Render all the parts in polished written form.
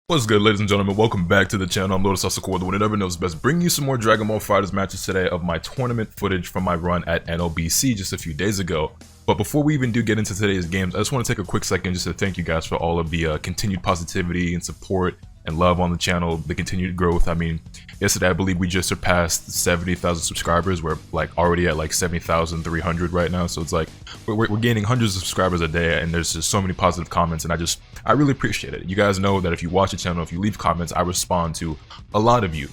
What's good, ladies and gentlemen? Welcome back to the channel. I'm LotusAsakura, the one that never knows best, bringing you some more Dragon Ball FighterZ matches today of my tournament footage from my run at NLBC just a few days ago. But before we even do get into today's games, I just want to take a quick second just to thank you guys for all of the continued positivity and support and love on the channel, the continued growth. I mean, yesterday I believe we just surpassed 70,000 subscribers. We're like already at like 70,300 right now, so it's like we're gaining hundreds of subscribers a day, and there's just so many positive comments, and I really appreciate it. You guys know that if you watch the channel, if you leave comments, I respond to a lot of you.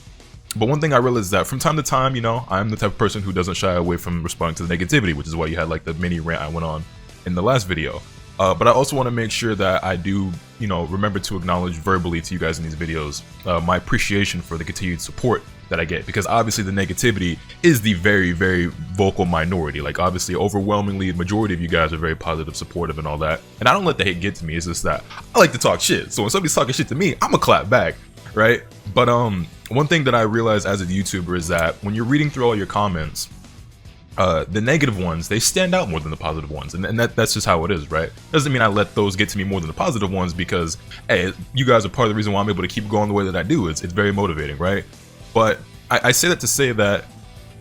But one thing I realized is that from time to time, you know, I'm the type of person who doesn't shy away from responding to the negativity, which is why you had like the mini rant I went on in the last video. But I also want to make sure that I do, you know, remember to acknowledge verbally to you guys in these videos my appreciation for the continued support that I get, because obviously the negativity is the very, very vocal minority. Like, obviously, overwhelmingly, the majority of you guys are very positive, supportive, and all that. And I don't let the hate get to me. It's just that I like to talk shit. So when somebody's talking shit to me, I'ma clap back, right? But one thing that I realized as a YouTuber is that when you're reading through all your comments, the negative ones, they stand out more than the positive ones, and that's just how it is, right? Doesn't mean I let those get to me more than the positive ones, because hey, you guys are part of the reason why I'm able to keep going the way that I do. It's very motivating, right? But I say that to say that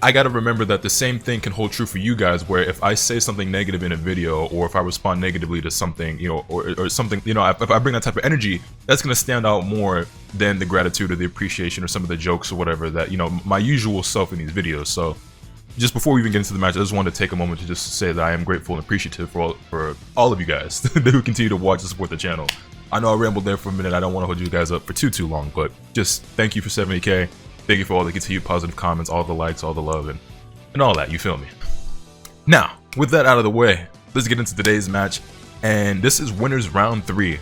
I gotta remember that the same thing can hold true for you guys, where if I say something negative in a video, or if I respond negatively to something, you know, or something, you know, if I bring that type of energy, that's gonna stand out more than the gratitude or the appreciation or some of the jokes or whatever that, you know, my usual self in these videos. So just before we even get into the match, I just wanted to take a moment to just say that I am grateful and appreciative for all of you guys who continue to watch and support the channel. I know I rambled there for a minute. I don't want to hold you guys up for too long, but just thank you for 70K. Thank you for all the continued positive comments, all the likes, all the love, and all that, you feel me? Now, with that out of the way, let's get into today's match. And this is winners round 3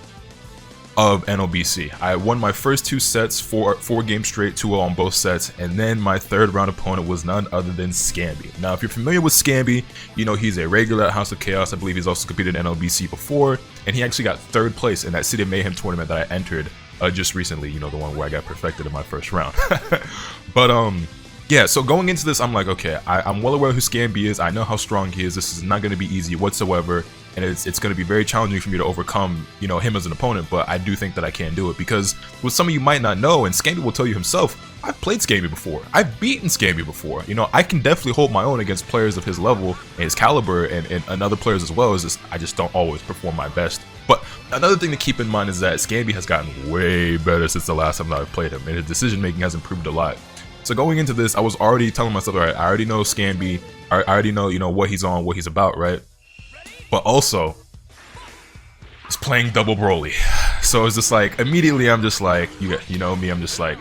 of NLBC. I won my first 2 sets, four games straight, 2-0 on both sets, and then my third round opponent was none other than Scamby. Now, if you're familiar with Scamby, you know he's a regular at House of Chaos. I believe he's also competed in NLBC before, and he actually got 3rd place in that City of Mayhem tournament that I entered just recently, you know, the one where I got perfected in my first round. But yeah, so going into this, I'm like, okay, I'm well aware who Scamby is. I know how strong he is. This is not going to be easy whatsoever, and it's going to be very challenging for me to overcome, you know, him as an opponent. But I do think that I can do it, because what some of you might not know, and Scamby will tell you himself, I've played Scamby before. I've beaten Scamby before. You know, I can definitely hold my own against players of his level and his caliber, and other players as well. Is just I just don't always perform my best. But another thing to keep in mind is that Scamby has gotten way better since the last time that I've played him, and his decision making has improved a lot. So going into this, I was already telling myself, all right, I already know Scamby, I already know, you know, what he's on, what he's about, right? But also, he's playing double Broly. So it's just like, immediately I'm just like, you know me, I'm just like,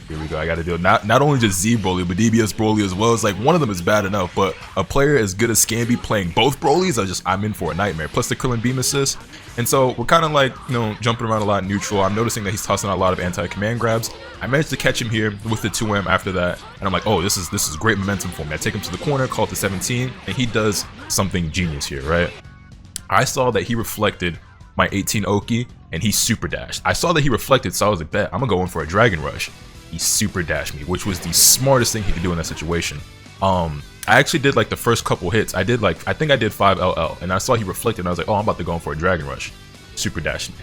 here we go, I gotta do it. Not only just Z Broly, but DBS Broly as well. It's like, one of them is bad enough, but a player as good as Scamby playing both Brolys, I'm in for a nightmare. Plus the Krillin beam assist. And so we're kind of like, you know, jumping around a lot neutral. I'm noticing that he's tossing out a lot of anti-command grabs. I managed to catch him here with the 2M after that, and I'm like, oh, this is great momentum for me. I take him to the corner, call it the 17, and he does something genius here, right? I saw that he reflected my 18 Oki, and he super dashed. I saw that he reflected, so I was like, bet, I'm gonna go in for a Dragon Rush. He super dashed me, which was the smartest thing he could do in that situation. I actually did like the first couple hits. I did like, I think I did 5 LL, and I saw he reflected, and I was like, oh, I'm about to go in for a Dragon Rush. Super dashed me.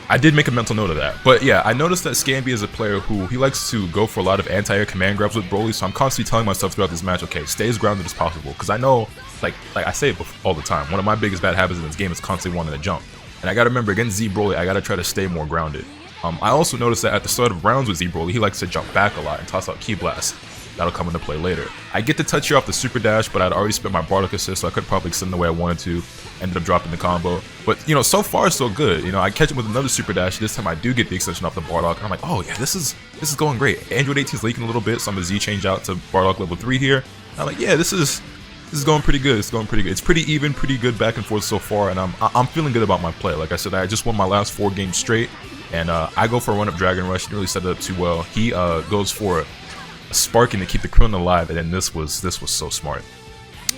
I did make a mental note of that. But yeah, I noticed that Scamby is a player who, he likes to go for a lot of anti-air command grabs with Broly, so I'm constantly telling myself throughout this match, okay, stay as grounded as possible, because I know, like I say it all the time, one of my biggest bad habits in this game is constantly wanting to jump. And I gotta remember, against Z Broly, I gotta try to stay more grounded. I also noticed that at the start of rounds with Z Broly, he likes to jump back a lot and toss out Ki Blast. That'll come into play later. I get to touch here off the super dash, but I'd already spent my Bardock assist, so I could probably extend the way I wanted to. Ended up dropping the combo. But, you know, so far so good. You know, I catch him with another super dash. This time I do get the extension off the Bardock, and I'm like, oh yeah, this is going great. Android 18 is leaking a little bit, so I'm gonna Z change out to Bardock level 3 here. And I'm like, yeah, this is going pretty good. It's going pretty good. It's pretty even, pretty good back and forth so far, and I'm feeling good about my play. Like I said, I just won my last 4 games straight, and I go for a run-up Dragon Rush. Didn't really set it up too well. He goes for a sparking to keep the Krillin alive, and then this was so smart.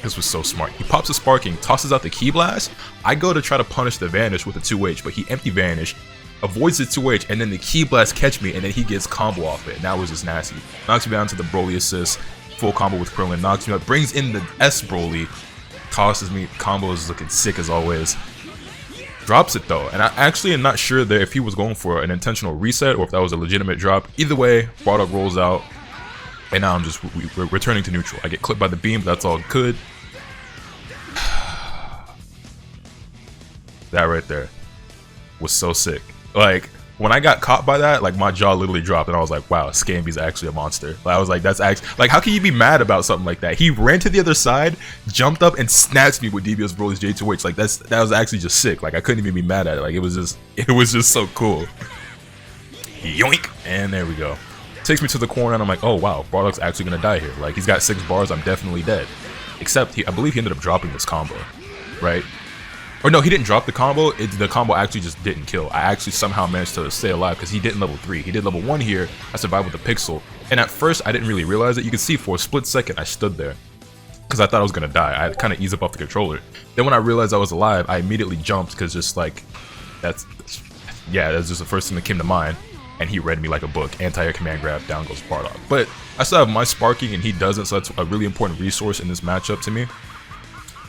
This was so smart. He pops a sparking, tosses out the Ki Blast. I go to try to punish the Vanish with a 2H, but he empty Vanish, avoids the 2H, and then the Ki Blast catch me, and then he gets combo off it. And that was just nasty. Knocks me down to the Broly assist, full combo with Krillin, knocks me up, brings in the S Broly, tosses me, combo is looking sick as always. drops it though, and I actually am not sure that if he was going for an intentional reset or if that was a legitimate drop. Either way, Bardock rolls out, and now I'm just returning to neutral. I get clipped by the beam, but that's all good. That right there was so sick. Like, when I got caught by that, like, my jaw literally dropped, and I was like, wow, Scamby's actually a monster. Like, I was like, that's actually, like, how can you be mad about something like that? He ran to the other side, jumped up, and snatched me with Devious Broly's J2H. Like, that was actually just sick. Like, I couldn't even be mad at it. Like, it was just so cool. Yoink! And there we go. Takes me to the corner, and I'm like, oh wow, Bardock's actually gonna die here. Like, he's got 6 bars, I'm definitely dead. Except, I believe he ended up dropping this combo, right? Or no, he didn't drop the combo, the combo actually just didn't kill. I actually somehow managed to stay alive because he didn't level 3. He did level 1 here, I survived with the pixel. And at first, I didn't really realize it. You can see for a split second, I stood there. Because I thought I was gonna die. I kind of eased up off the controller. Then when I realized I was alive, I immediately jumped because just like, that's just the first thing that came to mind. And he read me like a book. Anti-air command grab, down goes Bardock. But I still have my sparking and he doesn't, so that's a really important resource in this matchup to me.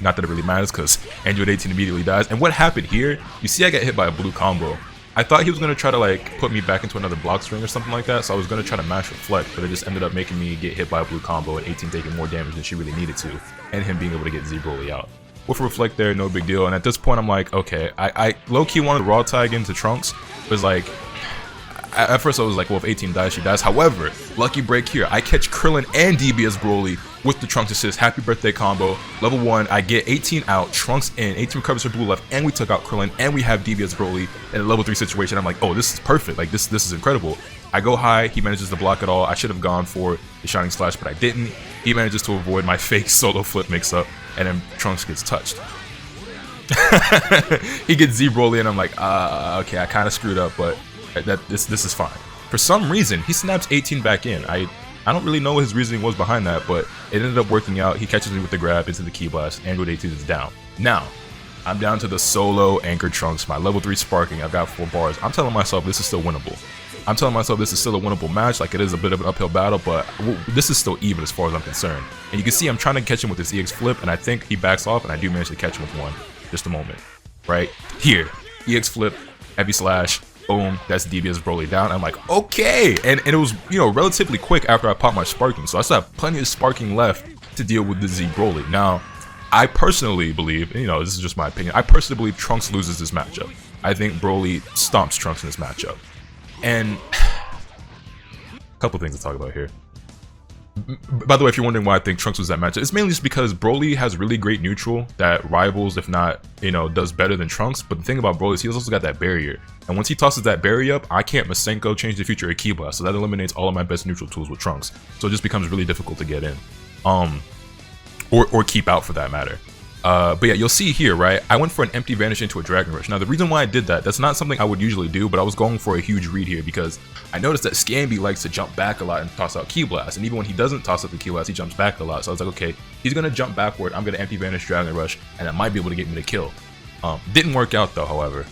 Not that it really matters because Android 18 immediately dies. And what happened here, you see I got hit by a blue combo. I thought he was going to try to like put me back into another block string or something like that, so I was going to try to mash reflect, but it just ended up making me get hit by a blue combo and 18 taking more damage than she really needed to, and him being able to get Z Broly out. With reflect there, no big deal, and at this point I'm like, okay, I low-key wanted to raw tag into Trunks, it was like, at first I was like, well, if 18 dies, she dies. However, lucky break here. I catch Krillin and DBS Broly with the Trunks assist. Happy birthday combo. Level 1, I get 18 out, Trunks in, 18 recovers her blue left, and we took out Krillin, and we have DBS Broly in a level 3 situation. I'm like, oh, this is perfect. Like, this is incredible. I go high, he manages to block it all. I should have gone for the Shining Slash, but I didn't. He manages to avoid my fake solo flip mix-up, and then Trunks gets touched. He gets Z Broly, and I'm like, okay, I kind of screwed up, but this is fine. For some reason, he snaps 18 back in. I don't really know what his reasoning was behind that, but it ended up working out. He catches me with the grab into the key blast. Android 18 is down. Now, I'm down to the solo Anchor Trunks, my level 3 sparking. I've got 4 bars. I'm telling myself this is still winnable. I'm telling myself this is still a winnable match. Like, it is a bit of an uphill battle, but this is still even as far as I'm concerned. And you can see I'm trying to catch him with this EX flip, and I think he backs off, and I do manage to catch him with one. Just a moment. Right? Here. EX flip, heavy slash. Boom, that's DBS Broly down. I'm like, okay, and it was, you know, relatively quick after I popped my sparking, so I still have plenty of sparking left to deal with the Z Broly. Now, I personally believe, you know, this is just my opinion, I personally believe Trunks loses this matchup. I think Broly stomps Trunks in this matchup. And a couple things to talk about here. By the way, if you're wondering why I think Trunks was that matchup, it's mainly just because Broly has really great neutral that rivals, if not, you know, does better than Trunks. But the thing about Broly is he's also got that barrier. And once he tosses that barrier up, I can't Masenko, change the future, or Ki Blast. So that eliminates all of my best neutral tools with Trunks. So it just becomes really difficult to get in. Or keep out for that matter. But yeah, you'll see here, right? I went for an empty vanish into a Dragon Rush. Now, the reason why I did that, that's not something I would usually do, but I was going for a huge read here because I noticed that Scamby likes to jump back a lot and toss out Ki Blast. And even when he doesn't toss out the Ki Blast, he jumps back a lot. So I was like, okay, he's going to jump backward. I'm going to empty vanish Dragon Rush, and that might be able to get me the kill. Didn't work out, though, however.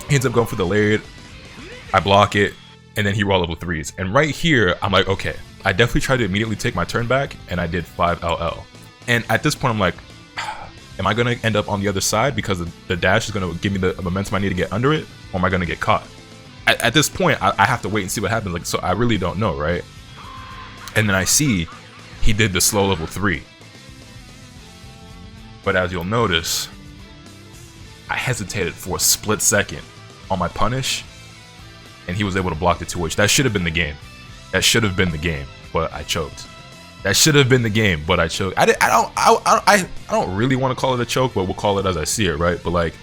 He ends up going for the Lariat. I block it, and then he raw level 3s. And right here, I'm like, okay, I definitely tried to immediately take my turn back, and I did 5 LL. And at this point, I'm like, am I going to end up on the other side because the dash is going to give me the momentum I need to get under it, or am I going to get caught? At this point, I have to wait and see what happens. Like, so I really don't know, right? And then I see he did the slow level 3. But as you'll notice, I hesitated for a split second on my punish, and he was able to block the 2H. That should have been the game. That should have been the game, but I choked. That should have been the game, but I choked. I don't really want to call it a choke, but we'll call it as I see it, right? But like,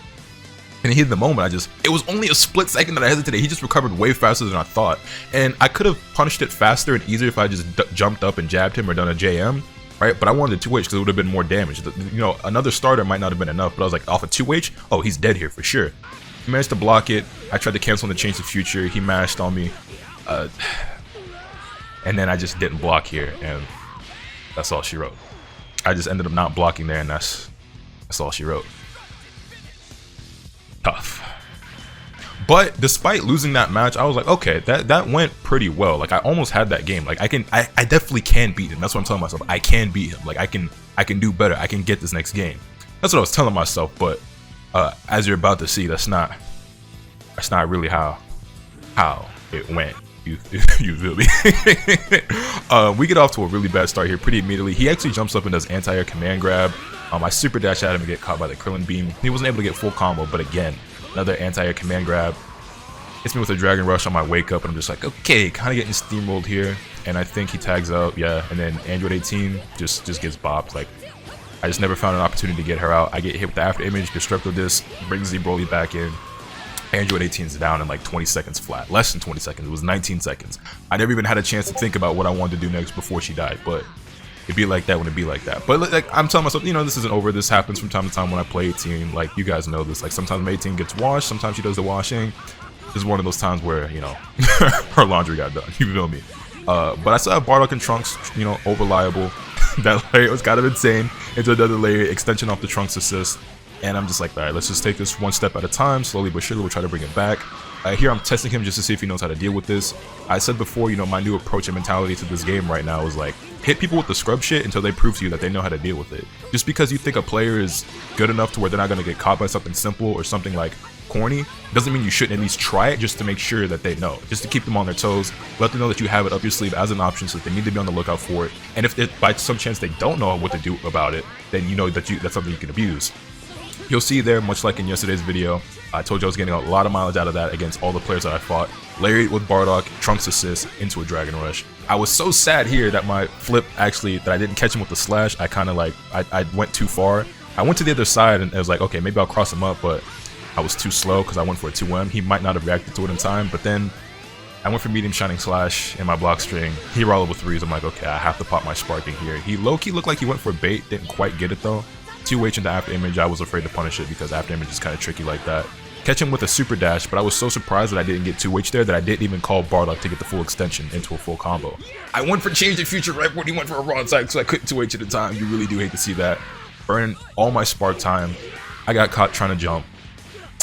in the heat of the moment, it was only a split second that I hesitated. He just recovered way faster than I thought. And I could have punished it faster and easier if I just jumped up and jabbed him or done a JM, right? But I wanted a 2H because it would have been more damage. You know, another starter might not have been enough, but I was like, off a 2H? Oh, he's dead here for sure. He managed to block it. I tried to cancel on the change of future. He mashed on me. And then I just didn't block here, and that's all she wrote. I just ended up not blocking there, and that's all she wrote. Tough. But despite losing that match, I was like, okay, that went pretty well. Like, I almost had that game. Like, I definitely can beat him. That's what I'm telling myself. I can beat him. Like, I can do better. I can get this next game. That's what I was telling myself. But as you're about to see, that's not really how it went. You feel me? We get off to a really bad start here pretty immediately. He actually jumps up and does anti-air command grab. I super dash at him and get caught by the Krillin beam. He wasn't able to get full combo, but again, another anti-air command grab. Hits me with a Dragon Rush on my wake up, and I'm just like, okay, kind of getting steamrolled here. And I think he tags out, yeah. And then Android 18 just gets bopped. Like, I just never found an opportunity to get her out. I get hit with the after image, Destructo Disc, brings Z Broly back in. Android 18's down in like 20 seconds flat. Less than 20 seconds. It was 19 seconds. I never even had a chance to think about what I wanted to do next before she died. But it'd be like that when it'd be like that. But like, I'm telling myself, you know, this isn't over. This happens from time to time when I play 18. Like, you guys know this. Like, sometimes my 18 gets washed. Sometimes she does the washing. This is one of those times where, you know, her laundry got done. You feel me? But I still have Bardock and Trunks, you know, over-liable. That layer was kind of insane. Into another layer, extension off the Trunks assist. And I'm just like, alright, let's just take this one step at a time. Slowly but surely, we'll try to bring it back. Here I'm testing him just to see if he knows how to deal with this. I said before, you know, my new approach and mentality to this game right now is like, hit people with the scrub shit until they prove to you that they know how to deal with it. Just because you think a player is good enough to where they're not going to get caught by something simple or something like corny, doesn't mean you shouldn't at least try it just to make sure that they know. Just to keep them on their toes, let them know that you have it up your sleeve as an option so that they need to be on the lookout for it. And if by some chance they don't know what to do about it, then you know that that's something you can abuse. You'll see there, much like in yesterday's video, I told you I was getting a lot of mileage out of that against all the players that I fought. Lariat with Bardock, Trunks assist into a Dragon Rush. I was so sad here that my flip actually, that I didn't catch him with the slash. I kind of like, I went too far. I went to the other side and I was like, okay, maybe I'll cross him up, but I was too slow because I went for a 2M. He might not have reacted to it in time, but then I went for medium shining slash in my block string. He rolled level 3s. I'm like, okay, I have to pop my sparking here. He low-key looked like he went for bait, didn't quite get it though. 2H into after image, I was afraid to punish it because after image is kind of tricky like that. Catch him with a super dash, but I was so surprised that I didn't get 2H there that I didn't even call Bardock to get the full extension into a full combo. I went for change the future right when he went for a raw side because I couldn't 2H at the time. You really do hate to see that. Burning all my spark time. I got caught trying to jump.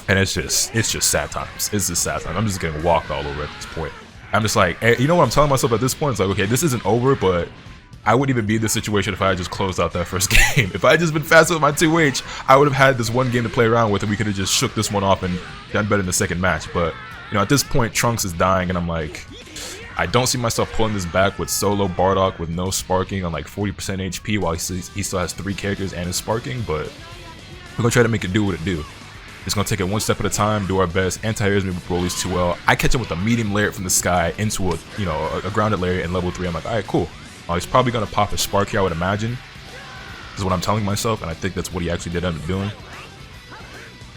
And it's just sad times. It's just sad times. I'm just getting walked all over at this point. I'm just like, hey, you know what I'm telling myself at this point? It's like, okay, this isn't over, but I wouldn't even be in this situation if I had just closed out that first game. If I had just been faster with my 2H, I would have had this one game to play around with and we could have just shook this one off and done better in the second match. But, you know, at this point, Trunks is dying and I'm like, I don't see myself pulling this back with solo Bardock with no sparking on like 40% HP while he still has 3 characters and is sparking, but we're going to try to make it do what it do. It's going to take it one step at a time, do our best. Anti-airs me with Broly's too well. I catch him with a medium layer from the sky into a, you know, a grounded layer in level 3. I'm like, alright, cool. He's probably going to pop a spark here, I would imagine. This is what I'm telling myself, and I think that's what he actually did end up doing.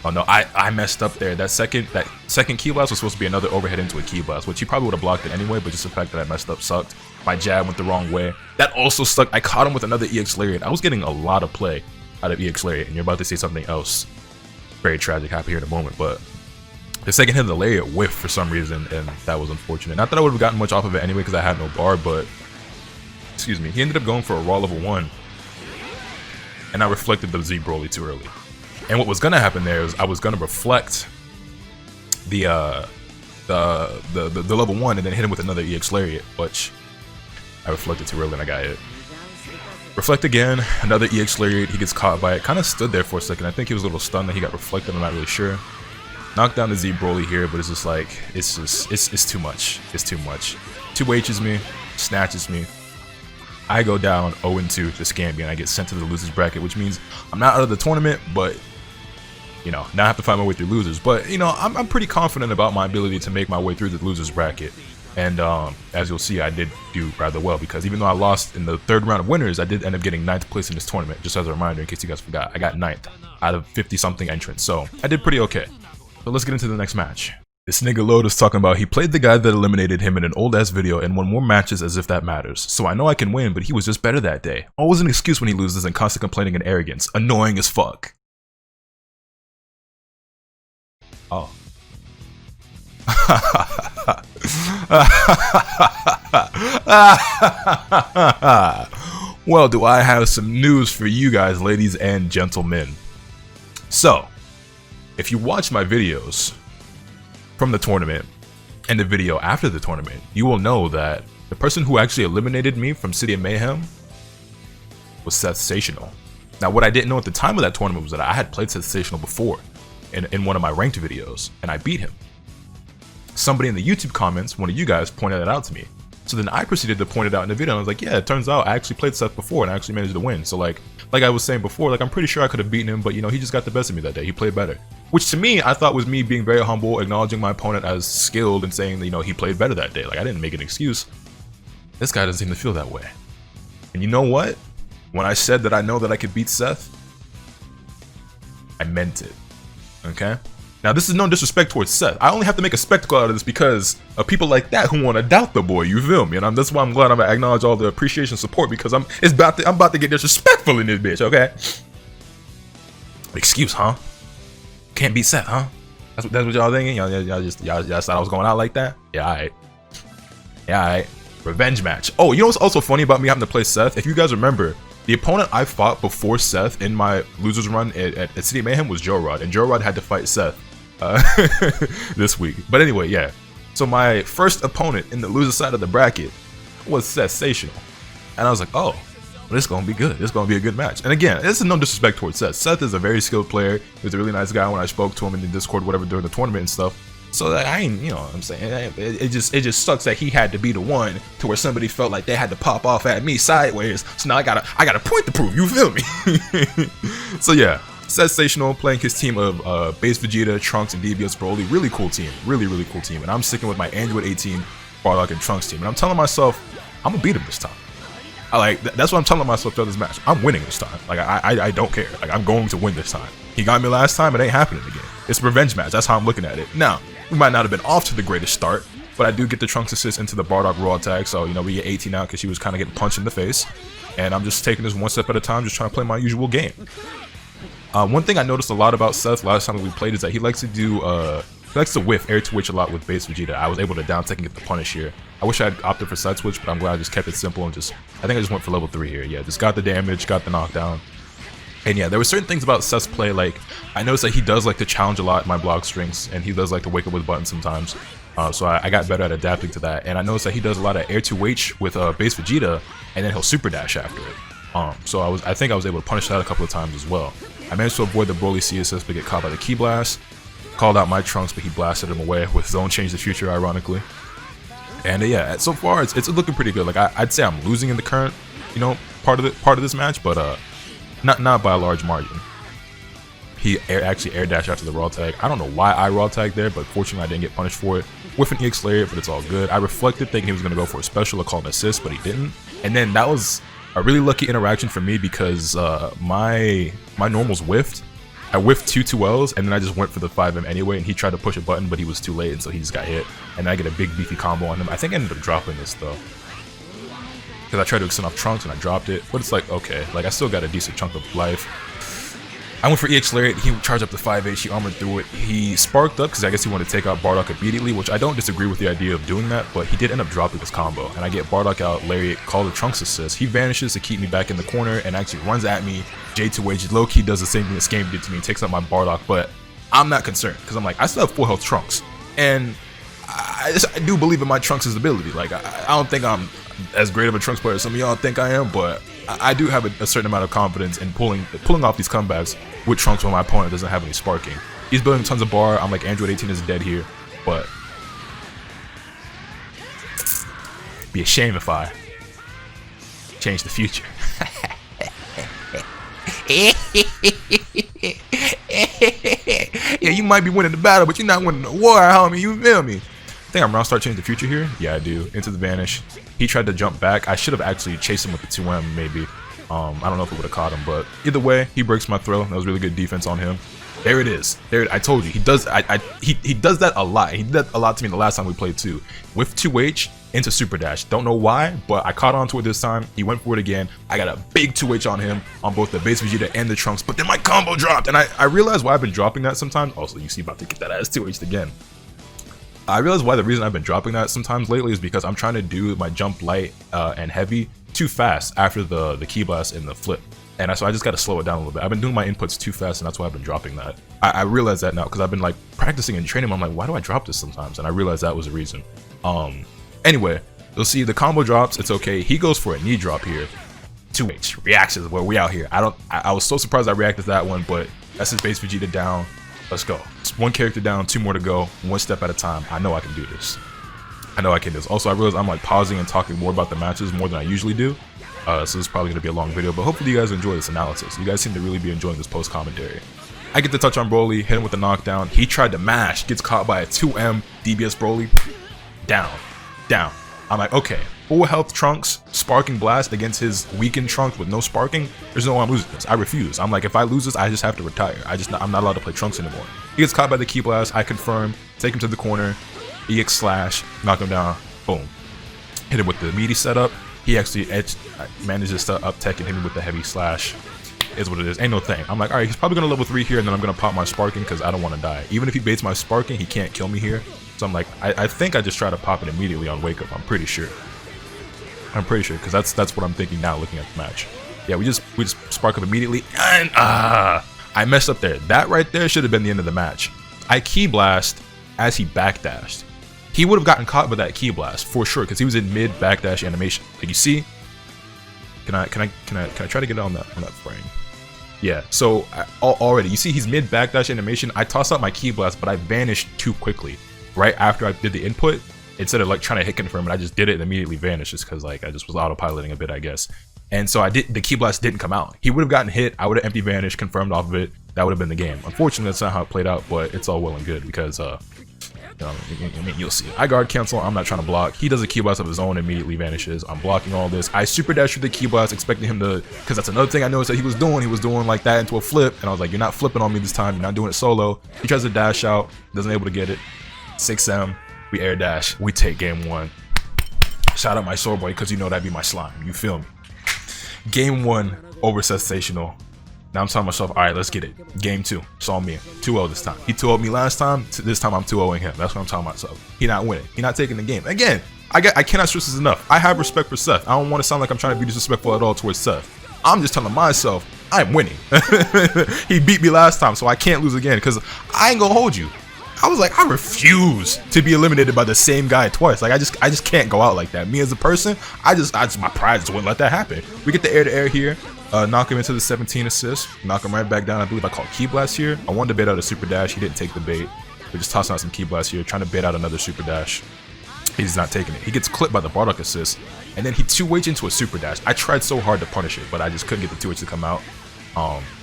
Oh no, I messed up there. That second key blast was supposed to be another overhead into a key blast, which he probably would have blocked it anyway, but just the fact that I messed up sucked. My jab went the wrong way. That also sucked. I caught him with another EX Lariat. I was getting a lot of play out of EX Lariat, and you're about to see something else very tragic happen here in a moment, but the second hit of the Lariat whiffed for some reason, and that was unfortunate. Not that I would have gotten much off of it anyway because I had no bar, but excuse me, he ended up going for a raw level 1, and I reflected the Z Broly too early. And what was gonna happen there is I was gonna reflect the level 1 and then hit him with another EX Lariat, which I reflected too early and I got hit. Reflect again, another EX Lariat, he gets caught by it, kind of stood there for a second. I think he was a little stunned that he got reflected, I'm not really sure. Knocked down the Z Broly here, but it's just like, it's too much. It's too much. 2H's me, snatches me. I go down 0-2 to Scambi and I get sent to the losers bracket, which means I'm not out of the tournament, but you know, now I have to find my way through losers. But you know, I'm pretty confident about my ability to make my way through the losers bracket. And as you'll see, I did do rather well because even though I lost in the 3rd round of winners, I did end up getting 9th place in this tournament. Just as a reminder, in case you guys forgot, I got 9th out of 50-something entrants. So I did pretty okay. So let's get into the next match. This nigga Lotus talking about he played the guy that eliminated him in an old ass video and won more matches as if that matters. So I know I can win, but he was just better that day. Always an excuse when he loses and constant complaining and arrogance. Annoying as fuck. Oh. Well, do I have some news for you guys, ladies and gentlemen. So, if you watch my videos from the tournament and the video after the tournament, you will know that the person who actually eliminated me from City of Mayhem was Sensational. Now, what I didn't know at the time of that tournament was that I had played Sensational before. in one of my ranked videos, and I beat him. Somebody in the YouTube comments, one of you guys, pointed that out to me. So then I proceeded to point it out in the video, and I was like, yeah, it turns out I actually played Seth before, and I actually managed to win. So like I was saying before, like I'm pretty sure I could have beaten him, but you know, he just got the best of me that day. He played better. Which to me, I thought was me being very humble, acknowledging my opponent as skilled, and saying that, you know, he played better that day. Like I didn't make an excuse. This guy doesn't seem to feel that way. And you know what? When I said that I know that I could beat Seth, I meant it. Okay? Now, this is no disrespect towards Seth. I only have to make a spectacle out of this because of people like that who want to doubt the boy, you feel me? And that's why I'm glad I'm gonna acknowledge all the appreciation and support, because I'm about to get disrespectful in this bitch, okay? Excuse, huh? Can't beat Seth, huh? That's what y'all thinking? Y'all thought I was going out like that? Yeah, alright. Yeah, alright. Revenge match. Oh, you know what's also funny about me having to play Seth? If you guys remember, the opponent I fought before Seth in my losers run at City of Mayhem was Joe Rod, and Joe Rod had to fight Seth this week. But anyway, yeah. So my first opponent in the loser side of the bracket was Sensational, and I was like, oh, well, this is gonna be good. This is gonna be a good match. And again, this is no disrespect towards Seth. Seth is a very skilled player. He was a really nice guy when I spoke to him in the Discord, whatever, during the tournament and stuff. So like, I ain't, you know what I'm saying, it just sucks that he had to be the one to where somebody felt like they had to pop off at me sideways. So now I got a point to prove, you feel me? So yeah, Sensational playing his team of Base Vegeta, Trunks, and Devious Broly. Really cool team, really cool team. And I'm sticking with my Android 18 Bardock and Trunks team. And I'm telling myself, I'm gonna beat him this time. That's what I'm telling myself throughout this match. I'm winning this time. Like I don't care. Like I'm going to win this time. He got me last time, it ain't happening again. It's a revenge match. That's how I'm looking at it. Now, we might not have been off to the greatest start, but I do get the Trunks assist into the Bardock raw attack, so you know we get 18 out because she was kind of getting punched in the face. And I'm just taking this one step at a time, just trying to play my usual game. One thing I noticed a lot about Seth last time we played is that he likes to do he likes to whiff air twitch a lot with Base Vegeta. I was able to down tech and get the punish here. I wish I had opted for side switch, but I'm glad I just kept it simple and I think I just went for level 3 here. Yeah, just got the damage, got the knockdown. And yeah, there were certain things about Seth's play, like I noticed that he does like to challenge a lot in my block strings, and he does like to wake up with buttons sometimes. So I got better at adapting to that, and I noticed that he does a lot of air 2H with Base Vegeta, and then he'll super dash after it. So I think I was able to punish that a couple of times as well. I managed to avoid the Broly C assist but get caught by the Ki Blast. Called out my Trunks, but he blasted him away with Zone Change the Future, ironically. And yeah, so far it's looking pretty good. Like I'd say I'm losing in the current, you know, part of this match, but not by a large margin. He actually air dashed after the raw tag. I don't know why I raw tagged there, but fortunately I didn't get punished for it. With an EX Lariat, but it's all good. I reflected thinking he was going to go for a special or call an assist, but he didn't. And then that was a really lucky interaction for me because my normals whiffed. I whiffed 2-2Ls, and then I just went for the 5M anyway, and he tried to push a button, but he was too late, and so he just got hit. And then I get a big beefy combo on him. I think I ended up dropping this though, because I tried to extend off Trunks and I dropped it. But it's like, okay, like I still got a decent chunk of life. I went for EX Lariat, he charged up to 5H, he armored through it. He sparked up because I guess he wanted to take out Bardock immediately, which I don't disagree with the idea of doing that, but he did end up dropping this combo. And I get Bardock out, Lariat, call the Trunks assist. He vanishes to keep me back in the corner and actually runs at me. J2H low-key does the same thing this game did to me, takes out my Bardock, but I'm not concerned because I'm like, I still have full health Trunks. And I do believe in my Trunks' ability. Like, I don't think I'm as great of a Trunks player as some of y'all think I am, but I do have a certain amount of confidence in pulling off these comebacks with Trunks when my opponent doesn't have any sparking. He's building tons of bar. I'm like, Android 18 is dead here, but be a shame if I change the future. Yeah, you might be winning the battle, but you're not winning the war, homie. You feel me? I think I'm gonna start changing the future here. Yeah, I do. Into the vanish. He tried to jump back. I should have actually chased him with the 2M, maybe. I don't know if it would have caught him, but either way, he breaks my throw. That was really good defense on him. There it is. There, I told you. He does. He does that a lot. He did that a lot to me the last time we played too. With 2H into super dash. Don't know why, but I caught on to it this time. He went for it again. I got a big 2H on him on both the Base Vegeta and the Trunks, but then my combo dropped, and I realized why I've been dropping that sometimes. Also, you see, about to get that ass 2H'd again. I realized why the reason I've been dropping that sometimes lately is because I'm trying to do my jump light and heavy too fast after the Ki Blast and the flip. And so I just got to slow it down a little bit. I've been doing my inputs too fast, and that's why I've been dropping that. I realize that now because I've been like practicing and training. I'm like, why do I drop this sometimes? And I realized that was the reason. Anyway, you'll see the combo drops. It's okay. He goes for a knee drop here. 2H reactions. Well, we out here. I was so surprised I reacted to that one, but that's his Base Vegeta down. Let's go. It's one character down, 2 more to go, 1 step at a time. I know I can do this. I know I can do this. Also, I realize I'm like pausing and talking more about the matches more than I usually do. So this is probably going to be a long video, but hopefully you guys enjoy this analysis. You guys seem to really be enjoying this post commentary. I get to touch on Broly, hit him with a knockdown. He tried to mash, gets caught by a 2M DBS Broly. Down. I'm like, okay, full health Trunks, sparking blast against his weakened Trunks with no sparking. There's no way I'm losing this. I refuse. I'm like, if I lose this, I just have to retire. I'm not allowed to play Trunks anymore. He gets caught by the Ki Blast. I confirm, take him to the corner, EX slash, knock him down, boom. Hit him with the meaty setup. He actually manages to up tech and hit me with the heavy slash. Is what it is. Ain't no thing. I'm like, alright, he's probably gonna level 3 here, and then I'm gonna pop my sparking because I don't want to die. Even if he baits my sparking, he can't kill me here. So I'm like, I think I just try to pop it immediately on wake up. I'm pretty sure because that's what I'm thinking now looking at the match. Yeah, we just spark up immediately, and I messed up there. That right there should have been the end of the match. I Ki Blast as he backdashed. He would have gotten caught by that Ki Blast for sure because he was in mid backdash animation. Like you see, can I try to get on that frame? Yeah. So already you see he's mid backdash animation. I tossed out my Ki Blast, but I vanished too quickly. Right after I did the input, instead of like trying to hit confirm it, I just did it and immediately vanished just because like I just was autopiloting a bit, I guess. And so the Ki Blast didn't come out. He would have gotten hit. I would have empty vanished, confirmed off of it. That would have been the game. Unfortunately, that's not how it played out, but it's all well and good because you'll see. I guard cancel. I'm not trying to block. He does a Ki Blast of his own, immediately vanishes. I'm blocking all this. I super dash through the Ki Blast, expecting him to, because that's another thing I noticed that he was doing. He was doing like that into a flip, and I was like, you're not flipping on me this time. You're not doing it solo. He tries to dash out, doesn't able to get it. 6M, we air dash, we take game 1. Shout out my sword boy, because you know that'd be my slime. You feel me? Game 1, over sensational. Now I'm telling myself, alright, let's get it. Game 2, it's all me. 2-0 this time. He 2-0'd me last time, this time I'm 2-0'ing him. That's what I'm telling myself. He not winning. He not taking the game. Again, I cannot stress this enough. I have respect for Seth. I don't want to sound like I'm trying to be disrespectful at all towards Seth. I'm just telling myself, I'm winning. He beat me last time, so I can't lose again, because I ain't gonna hold you. I was like, I refuse to be eliminated by the same guy twice. Like I just can't go out like that. Me as a person, I just my pride just wouldn't let that happen. We get the air to air here, knock him into the 17 assist, knock him right back down. I believe I called Ki Blast here. I wanted to bait out a super dash. He didn't take the bait. We're just tossing out some Ki Blast here, trying to bait out another super dash. He's not taking it. He gets clipped by the Bardock assist, and then he 2H into a super dash. I tried so hard to punish it, but I just couldn't get the 2H to come out.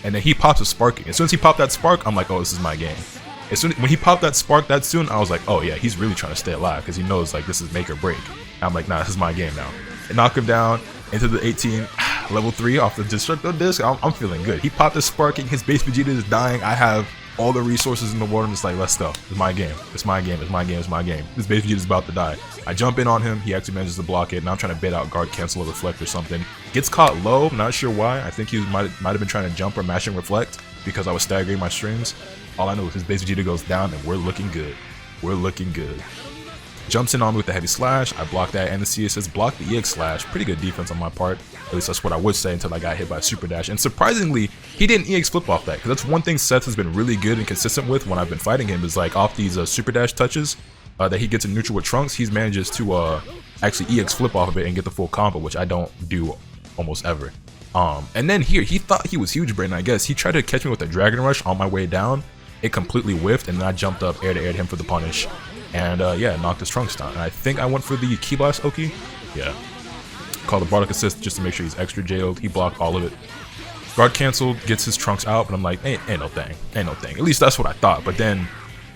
And then he pops a sparking. As soon as he popped that spark, I'm like, oh, this is my game. When he popped that spark that soon, I was like, oh yeah, he's really trying to stay alive because he knows like this is make or break. And I'm like, nah, this is my game now. And knock him down into the 18, level 3 off the destructo disc. I'm feeling good. He popped the sparking. His base Vegeta is dying. I have all the resources in the world. I'm just like, let's go. It's my game. It's my game. It's my game. It's my game. This base Vegeta is about to die. I jump in on him. He actually manages to block it. Now I'm trying to bait out guard cancel or reflect or something. Gets caught low. Not sure why. I think he might have been trying to jump or mash and reflect because I was staggering my strings. All I know is his base Vegeta goes down and we're looking good. We're looking good. Jumps in on me with the heavy slash. I block that and the CSS. Block the EX slash. Pretty good defense on my part. At least that's what I would say until I got hit by a super dash. And surprisingly, he didn't EX flip off that. Because that's one thing Seth has been really good and consistent with when I've been fighting him is like off these super dash touches that he gets in neutral with Trunks. He manages to actually EX flip off of it and get the full combo, which I don't do almost ever. And then here, he thought he was huge brain, I guess. He tried to catch me with a Dragon Rush on my way down. It completely whiffed, and then I jumped up air to air him for the punish. And yeah, knocked his Trunks down. And I think I went for the Ki Blast Oki. Yeah. Called the Bardock assist just to make sure he's extra jailed. He blocked all of it. Guard canceled, gets his Trunks out, but I'm like, ain't no thing. Ain't no thing. At least that's what I thought. But then,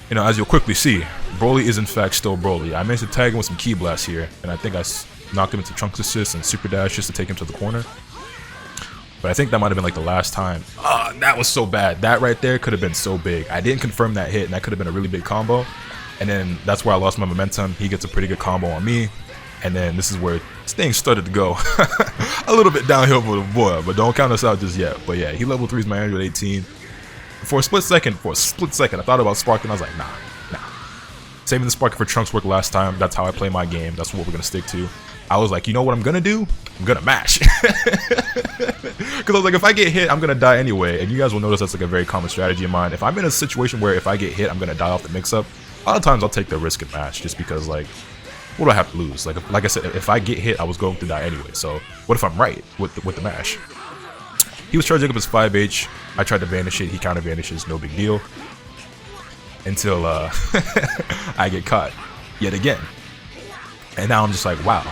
you know, as you'll quickly see, Broly is in fact still Broly. I managed to tag him with some Ki Blast here, and I think I knocked him into Trunks assist and super dash just to take him to the corner. But I think that might have been like the last time. That was so bad. That right there could have been so big. I didn't confirm that hit, and that could have been a really big combo. And then that's where I lost my momentum. He gets a pretty good combo on me. And then this is where things started to go a little bit downhill for the boy. But don't count us out just yet. But yeah, he level 3's my Android 18. For a split second, I thought about sparking. I was like, nah. Saving the sparking for Trunks worked last time. That's how I play my game. That's what we're going to stick to. I was like, you know what I'm gonna do? I'm gonna mash. Because I was like, if I get hit, I'm gonna die anyway. And you guys will notice that's like a very common strategy of mine. If I'm in a situation where if I get hit, I'm gonna die off the mix-up, a lot of times I'll take the risk and mash just because, like, what do I have to lose? Like I said, if I get hit, I was going to die anyway. So what if I'm right with the mash? He was charging up his 5H. I tried to vanish it. He counter vanishes. No big deal. until I get caught yet again. And now I'm just like, wow,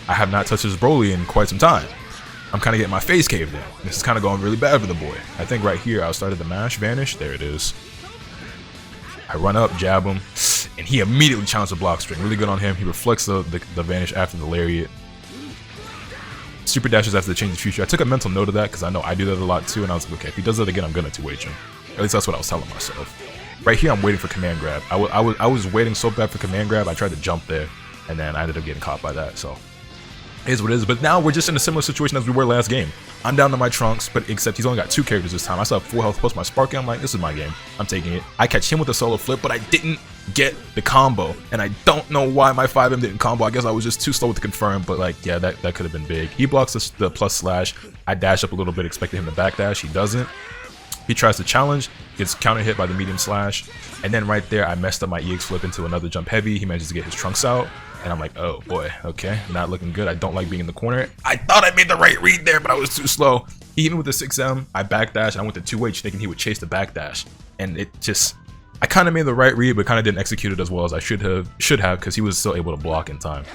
I have not touched this Broly in quite some time. I'm kind of getting my face caved in. This is kind of going really bad for the boy. I think right here I started the mash vanish. There it is. I run up, jab him, and he immediately challenged the block string. Really good on him. He reflects the vanish after the lariat. Super dashes after the change of future. I took a mental note of that because I know I do that a lot too, and I was like, okay, if he does that again, I'm gonna 2H him. At least that's what I was telling myself. Right here, I'm waiting for command grab. I was waiting so bad for command grab. I tried to jump there, and then I ended up getting caught by that. So it is what it is. But now we're just in a similar situation as we were last game. I'm down to my Trunks, but except he's only got 2 characters this time. I still have full health plus my Sparky. I'm like, this is my game. I'm taking it. I catch him with a solo flip, but I didn't get the combo, and I don't know why my 5M didn't combo. I guess I was just too slow with the confirm, but like, yeah, that could have been big. He blocks the plus slash. I dash up a little bit, expecting him to backdash. He doesn't. He tries to challenge, gets counter hit by the medium slash, and then right there I messed up my EX flip into another jump heavy. He manages to get his Trunks out, and I'm like, oh boy, okay, not looking good. I don't like being in the corner. I thought I made the right read there, but I was too slow. He hit me with the 6M, I backdash, and I went to 2H thinking he would chase the backdash, and it just, I kind of made the right read, but kind of didn't execute it as well as I should have, because he was still able to block in time.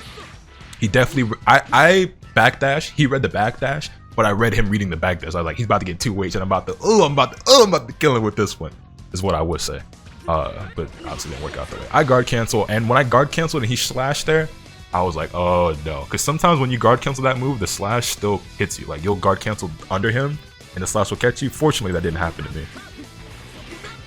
He definitely, I backdash, he read the backdash, but I read him reading the backdash. I was like, he's about to get 2H, and I'm about to kill him with this one, is what I would say. But obviously didn't work out that way. I guard cancel, and when I guard canceled and he slashed there, I was like, oh no. Because sometimes when you guard cancel that move, the slash still hits you. Like, you'll guard cancel under him, and the slash will catch you. Fortunately, that didn't happen to me.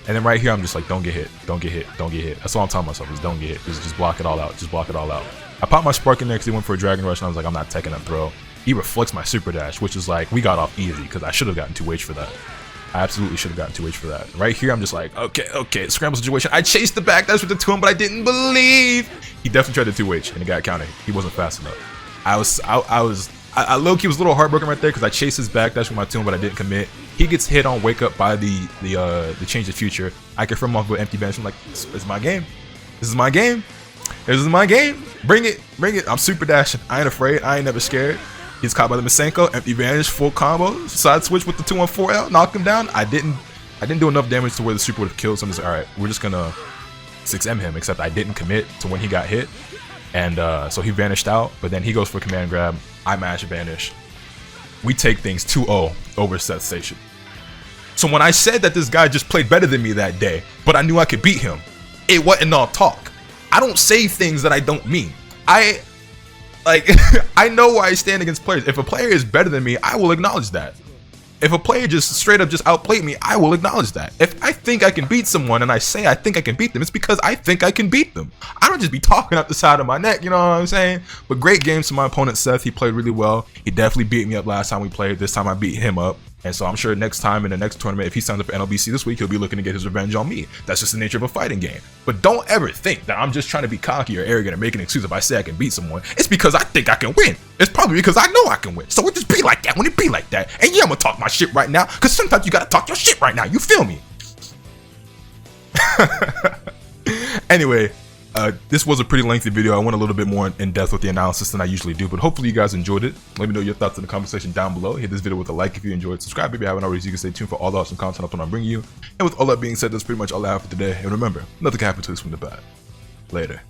And then right here, I'm just like, don't get hit, don't get hit, don't get hit. That's all I'm telling myself is don't get hit. Just block it all out, just block it all out. I popped my Spark in there because he went for a Dragon Rush, and I was like, I'm not taking that throw. He reflects my super dash, which is like, we got off easy because I should have gotten 2H for that. I absolutely should have gotten 2H for that. Right here, I'm just like, okay, scramble situation. I chased the backdash with the 2M, but I didn't believe. He definitely tried to 2H, and he got counted. He wasn't fast enough. I low-key was a little heartbroken right there because I chased his backdash with my 2M, but I didn't commit. He gets hit on wake up by the change of future. I confirm off with empty bench. I'm like, this is my game. This is my game. This is my game. Bring it, bring it. I'm super dashing. I ain't afraid. I ain't never scared. He's caught by the Masenko, empty vanish, full combo, side switch with the 214L, knock him down. I didn't do enough damage to where the super would have killed, so I'm just like, alright, we're just gonna 6M him, except I didn't commit to when he got hit. And so he vanished out, but then he goes for command grab, I mash vanish. We take things 2-0 over Seth Station. So when I said that this guy just played better than me that day, but I knew I could beat him, it wasn't all talk. I don't say things that I don't mean. I know where I stand against players. If a player is better than me, I will acknowledge that. If a player just straight up just outplayed me, I will acknowledge that. If I think I can beat someone and I say I think I can beat them, it's because I think I can beat them. I don't just be talking out the side of my neck, you know what I'm saying? But great games to my opponent, Seth. He played really well. He definitely beat me up last time we played. This time I beat him up. And so I'm sure next time in the next tournament, if he signs up for NLBC this week, he'll be looking to get his revenge on me. That's just the nature of a fighting game. But don't ever think that I'm just trying to be cocky or arrogant or make an excuse if I say I can beat someone. It's because I think I can win. It's probably because I know I can win. So it just be like that when it be like that. And yeah, I'm gonna talk my shit right now, because sometimes you gotta talk your shit right now. You feel me? Anyway, this was a pretty lengthy video. I went a little bit more in depth with the analysis than I usually do, but hopefully you guys enjoyed it. Let me know your thoughts in the comment section down below. Hit this video with a like if you enjoyed. Subscribe if you haven't already so you can stay tuned for all the awesome content I'm bringing you. And with all that being said, that's pretty much all I have for today. And remember, nothing can happen to us from the bad. Later.